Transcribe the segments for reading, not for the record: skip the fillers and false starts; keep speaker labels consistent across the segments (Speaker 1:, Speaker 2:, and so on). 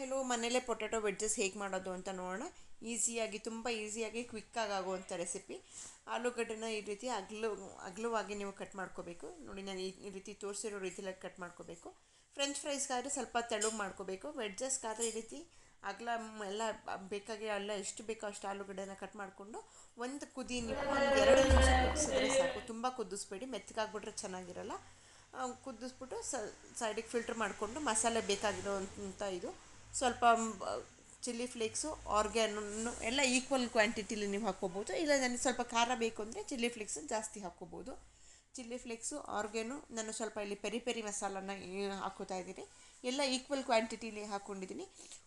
Speaker 1: Hello ಮನೇಲೇ potato wedges ಹೇಗೆ ಮಾಡೋದು ಅಂತ ನೋಡೋಣ. ಈಸಿಯಾಗಿ ತುಂಬ ಈಸಿಯಾಗಿ ಕ್ವಿಕ್ಕಾಗಿ ಆಗುವಂಥ ರೆಸಿಪಿ. ಆಲೂಗಡ್ಡೆನ ಈ ರೀತಿ ಅಗಲವಾಗಿ ನೀವು ಕಟ್ ಮಾಡ್ಕೋಬೇಕು. ನೋಡಿ, ನಾನು ಈ ರೀತಿ ತೋರಿಸಿರೋ ರೀತಿಯಲ್ಲಿ ಕಟ್ ಮಾಡ್ಕೋಬೇಕು. ಫ್ರೆಂಚ್ ಫ್ರೈಸ್ಗಾದರೆ ಸ್ವಲ್ಪ ತೆಳು ಮಾಡ್ಕೋಬೇಕು. ವೆಡ್ಜಸ್ಗಾದರೆ ಈ ರೀತಿ ಅಗಲ ಎಲ್ಲ ಬೇಕಾಗಿ ಎಲ್ಲ ಎಷ್ಟು ಬೇಕೋ ಅಷ್ಟು ಆಲೂಗಡ್ಡೆನ ಕಟ್ ಮಾಡಿಕೊಂಡು ಒಂದು ಕುದಿ ನೀವು ಒಂದು 2 ನಿಮಿಷ ಕುದಿಸಿದ್ರೆ ಸಾಕು. ತುಂಬ ಕುದಿಸ್ಬೇಡಿ, ಮೆತ್ತಗಾಗ್ಬಿಟ್ರೆ ಚೆನ್ನಾಗಿರಲ್ಲ. ಕುದಿಸ್ಬಿಟ್ಟು ಸೈಡಿಗೆ ಫಿಲ್ಟ್ರ್ ಮಾಡಿಕೊಂಡು ಮಸಾಲೆ ಬೇಕಾಗಿರೋವಂಥ ಇದು ಸ್ವಲ್ಪ ಚಿಲ್ಲಿ ಫ್ಲೇಕ್ಸು, ಆರ್ಗ್ಯಾನೋ ಎಲ್ಲ ಈಕ್ವಲ್ ಕ್ವಾಂಟಿಟಿಲಿ ನೀವು ಹಾಕ್ಕೋಬೋದು. ಇಲ್ಲ ನನಗೆ ಸ್ವಲ್ಪ ಖಾರ ಬೇಕು ಅಂದರೆ ಚಿಲ್ಲಿ ಫ್ಲೇಕ್ಸು ಜಾಸ್ತಿ ಹಾಕ್ಕೋಬೋದು. ಚಿಲ್ಲಿ ಫ್ಲೇಕ್ಸು, ಆರ್ಗ್ಯಾನೋ, ನಾನು ಸ್ವಲ್ಪ ಇಲ್ಲಿ ಪೆರಿ ಪೆರಿ ಮಸಾಲನ ಹಾಕ್ಕೋತಾ ಇದ್ದೀನಿ. ಎಲ್ಲ ಈಕ್ವಲ್ ಕ್ವಾಂಟಿಟಿಲಿ ಹಾಕ್ಕೊಂಡಿದ್ದೀನಿ.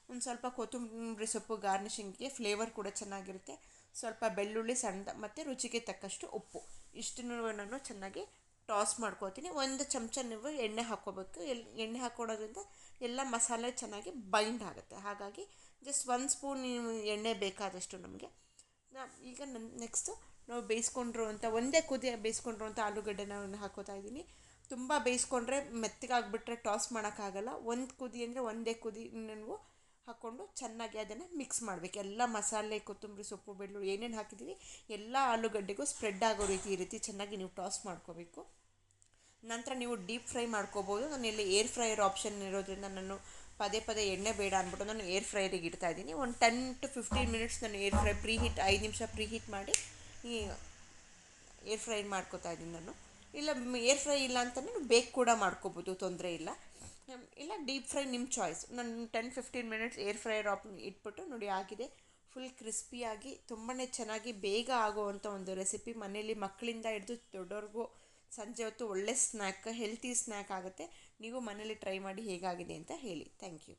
Speaker 1: ಒಂದು ಸ್ವಲ್ಪ ಕೊತ್ತಂಬರಿ ಸೊಪ್ಪು ಗಾರ್ನಿಷಿಂಗ್ಗೆ, ಫ್ಲೇವರ್ ಕೂಡ ಚೆನ್ನಾಗಿರುತ್ತೆ. ಸ್ವಲ್ಪ ಬೆಳ್ಳುಳ್ಳಿ ಸಣ್ಣ ಮತ್ತು ರುಚಿಗೆ ತಕ್ಕಷ್ಟು ಉಪ್ಪು, ಇಷ್ಟನ್ನು ನಾನು ಚೆನ್ನಾಗಿ ಟಾಸ್ ಮಾಡ್ಕೋತೀನಿ. ಒಂದು ಚಮಚ ನೀವು ಎಣ್ಣೆ ಹಾಕ್ಕೋಬೇಕು. ಎಣ್ಣೆ ಹಾಕ್ಕೊಳೋದ್ರಿಂದ ಎಲ್ಲ ಮಸಾಲೆ ಚೆನ್ನಾಗಿ ಬೈಂಡ್ ಆಗುತ್ತೆ. ಹಾಗಾಗಿ ಜಸ್ಟ್ 1 ಸ್ಪೂನ್ ಎಣ್ಣೆ ಬೇಕಾದಷ್ಟು ನಮಗೆ. ಈಗ ನೆಕ್ಸ್ಟು ನಾವು ಬೇಯಿಸ್ಕೊಂಡಿರುವಂಥ ಒಂದೇ ಕುದಿ ಬೇಯಿಸ್ಕೊಂಡಿರುವಂಥ ಆಲೂಗಡ್ಡೆನ ಹಾಕ್ಕೋತಾ ಇದ್ದೀನಿ. ತುಂಬ ಬೇಯಿಸ್ಕೊಂಡ್ರೆ ಮೆತ್ತಗಾಗ್ಬಿಟ್ರೆ ಟಾಸ್ ಮಾಡೋಕ್ಕಾಗಲ್ಲ. ಒಂದು ಕುದಿ ಅಂದರೆ ಒಂದೇ ಕುದಿ ನೀವು ಹಾಕ್ಕೊಂಡು ಚೆನ್ನಾಗಿ ಅದನ್ನು ಮಿಕ್ಸ್ ಮಾಡಬೇಕು. ಎಲ್ಲ ಮಸಾಲೆ, ಕೊತ್ತಂಬರಿ ಸೊಪ್ಪು, ಬೆಳ್ಳುಳ್ಳಿ ಏನೇನು ಹಾಕಿದ್ದೀವಿ ಎಲ್ಲ ಆಲೂಗಡ್ಡೆಗೂ ಸ್ಪ್ರೆಡ್ ಆಗೋ ಈ ರೀತಿ ಚೆನ್ನಾಗಿ ನೀವು ಟಾಸ್ ಮಾಡ್ಕೋಬೇಕು. ನಂತರ ನೀವು ಡೀಪ್ ಫ್ರೈ ಮಾಡ್ಕೋಬೋದು. ನಾನು ಇಲ್ಲಿ ಏರ್ ಫ್ರೈಯರ್ ಆಪ್ಷನ್ ಇರೋದ್ರಿಂದ ನಾನು ಪದೇ ಎಣ್ಣೆ ಬೇಡ ಅಂದ್ಬಿಟ್ಟು ನಾನು ಏರ್ ಫ್ರೈರಿಗೆ ಇಡ್ತಾಯಿದ್ದೀನಿ. ಒಂದು 10 to 15 ಮಿನಿಟ್ಸ್ ನಾನು ಏರ್ ಫ್ರೈ 5 ನಿಮಿಷ ಪ್ರೀಹೀಟ್ ಮಾಡಿ ಈ ಏರ್ ಫ್ರೈ ಮಾಡ್ಕೋತಾ ಇದ್ದೀನಿ ನಾನು. ಇಲ್ಲ ಏರ್ ಫ್ರೈ ಇಲ್ಲ ಅಂತಂದರೆ ಬೇಕ್ ಕೂಡ ಮಾಡ್ಕೋಬೋದು, ತೊಂದರೆ ಇಲ್ಲ. ಇಲ್ಲ ಡೀಪ್ ಫ್ರೈ ನಿಮ್ಮ ಚಾಯ್ಸ್. ನಾನು 10-15 ಮಿನಿಟ್ಸ್ ಏರ್ ಫ್ರೈಯರ್ ಇಟ್ಬಿಟ್ಟು ನೋಡಿ ಆಗಿದೆ. ಫುಲ್ ಕ್ರಿಸ್ಪಿಯಾಗಿ ತುಂಬಾ ಚೆನ್ನಾಗಿ ಬೇಗ ಆಗೋವಂಥ ಒಂದು ರೆಸಿಪಿ. ಮನೇಲಿ ಮಕ್ಕಳಿಂದ ಹಿಡಿದು ದೊಡ್ಡವ್ರಿಗೂ ಸಂಜೆ ಹೊತ್ತು ಒಳ್ಳೆ ಸ್ನ್ಯಾಕ್, ಹೆಲ್ತಿ ಸ್ನ್ಯಾಕ್ ಆಗುತ್ತೆ. ನೀವು ಮನೇಲಿ ಟ್ರೈ ಮಾಡಿ ಹೇಗಾಗಿದೆ ಅಂತ ಹೇಳಿ. Thank you.